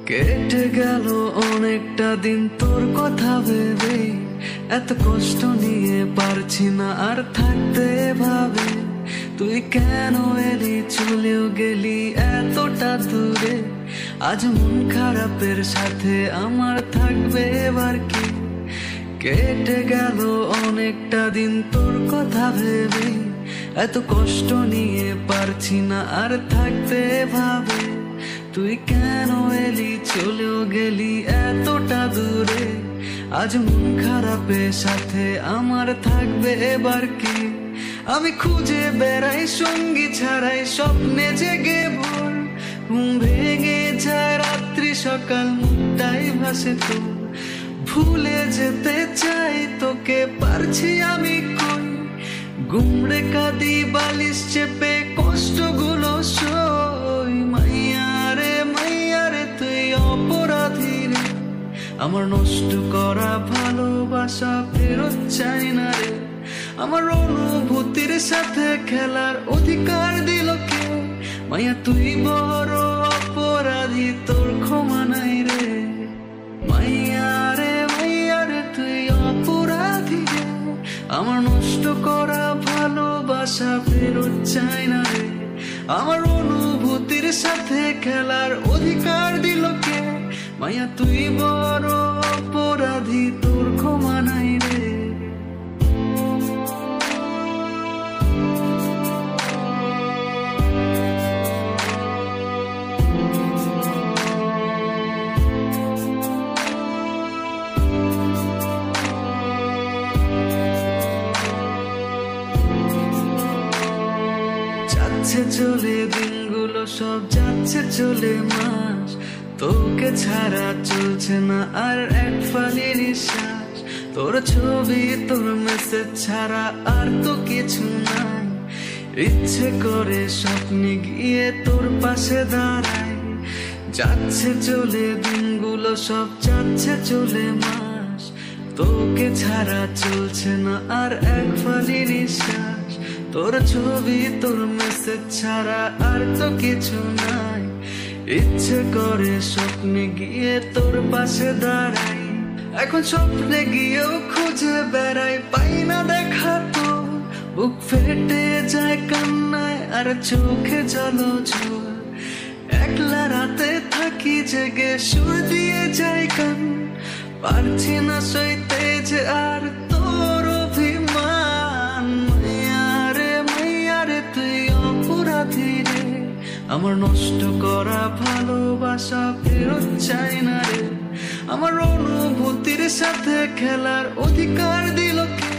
কেটে গেল অনেকটা দিন তোর কথা ভেবে, এত কষ্ট নিয়ে পারছি না আর থাকতে ভাবে। তুই কেন এলি, চলেও গেলি এতটা দূরে। আজ মন খারাপের সাথে আমার থাকবে এবার কি? কেটে গেল অনেকটা দিন তোর কথা ভেবে, এত কষ্ট নিয়ে পারছি না আর থাকতে ভাবে। তুই কেন এলি, চলেও গেলি এতটা দূরে। আজ মন খারাপের সাথে আমার থাকবে এবার কি? আমি খুঁজে বেড়াই সঙ্গী ছাড়াই, স্বপ্নে জেগে ভোর। ঘুম ভেঙে যায় রাত্রি সকাল, মুখটাই ভাসে তোর। ভুলে যেতে চাই তোকে, পারছি আমি কই। গুমড়ে কাঁদি বালিশ চেপে, কষ্টগুলো সই। মাইয়ারে তুই অপরাধী রে। আমার নষ্ট করা ভালোবাসা ফেরত চাই না রে। আমার অনুভূতির সাথে খেলার অধিকার দিল কে? মাইয়া তুই বড় অপরাধী, তোর ক্ষমা নাই রে। মাইয়ারে তুই অপরাধী রে। আমার নষ্ট করা ভালোবাসা ফেরত চাই না রে। আমার অনুভূতির সাথে খেলার অধিকার দিল কে? মাইয়া তুই বড় অপরাধী, তোর ক্ষমা নাই রে। যাচ্ছে চলে দিনগুলো সব, যাচ্ছে চলে মাস। তোকে ছাড়া চলছে না আর এক ফালি নিঃশ্বাস। তোর ছবি তোর মেসেজ ছাড়া আর তো কিছু নাই। ইচ্ছে করে স্বপ্নে গিয়ে তোর পাশে দাঁড়াই। যাচ্ছে চলে দিনগুলো সব, যাচ্ছে চলে মাস। তোকে ছাড়া চলছে না আর এক ফালি নিঃশ্বাস। তোর ছবি তোর মেসেজ ছাড়া আর তো কিছু নাই। ইচ্ছে করে স্বপ্নে গিয়ে তোর পাশে দাঁড়াই। এখন স্বপ্নে গিয়েও খুঁজে বেড়াই, পাই না দেখা তো। বুক ফেটে যায় কান্নায় আর চোখে জলঝল। একলা রাতে থাকি জেগে, সুর দিয়ে যাই গান। পারছি না সইতে যে আর তোর অভিমান। মাইয়ারে তুই অপরাধী রে। আমার নষ্ট করা ভালোবাসা ফেরত চাই না রে। আমার অনুভূতির সাথে খেলার অধিকার দিল কে?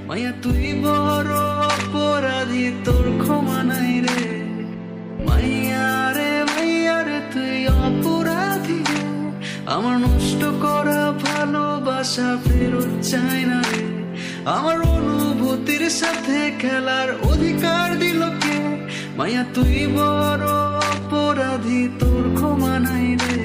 মাইয়া তুই বড় অপরাধী, তোর ক্ষমা নাই রে। মাইয়ারে তুই অপরাধী রে। আমার নষ্ট করা ভালোবাসা ফেরত চাই না রে। আমার অনুভূতির সাথে খেলার অধিকার দিল কে? মাইয়া তুই বড় অপরাধী, তোর ক্ষমা নাই রে।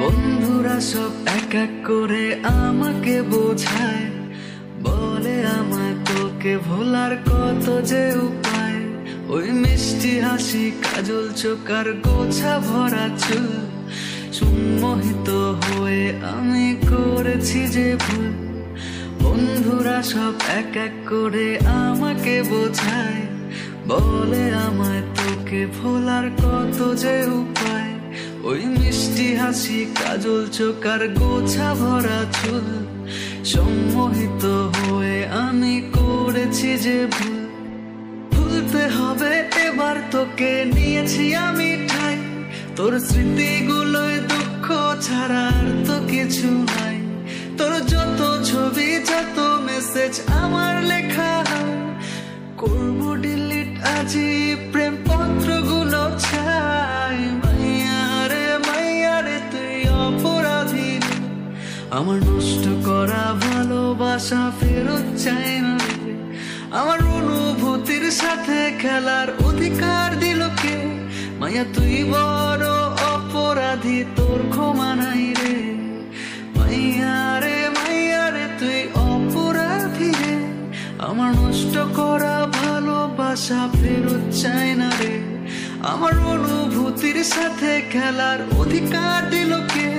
বন্ধুরা সব এক এক করে আমাকে বোঝায়, বলে আমায় তোকে ভোলার কত যে উপায়। ওই মিষ্টি হাসি, কাজল চোখ আর গোছা ভরা চুল, সম্মোহিত হয়ে আমি করেছি যে ভুল। বন্ধুরা সব এক এক করে আমাকে বোঝায়, বলে আমায় তোকে ভোলার কত যে উপায়। ওই মিষ্টি হাসি, কাজল চোখ আর গোছা ভরা চুল, সম্মোহিত হয়ে আমি করেছি যে ভুল। ভুলতে হবে এবার তোকে, নিয়েছি আমি ঠাই। তোর স্মৃতিগুলোয় দুঃখ ছাড়া আর তো কিছু নাই। তোর যত ছবি, যত মেসেজ আমার লেখা, করবো ডিলিট আজই প্রেম পত্রগুলো ছাই। মাইয়ারে তুই অপরাধী রে। আমার নষ্ট করা ভালোবাসা ফেরত চাই না রে। আমার অনুভূতির সাথে খেলার অধিকার দিল কে? মায়া তুই বড় অপরাধী, তোর ক্ষমা নাই রে। মাইয়া রে তুই অপরাধী রে। আমার নষ্ট করা ভালোবাসা ফেরত চাই না রে। আমার অনুভূতির সাথে খেলার অধিকার দিল কে?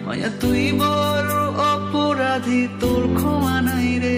মায়া তুই বড় অপরাধী, তোর ক্ষমা নাই রে।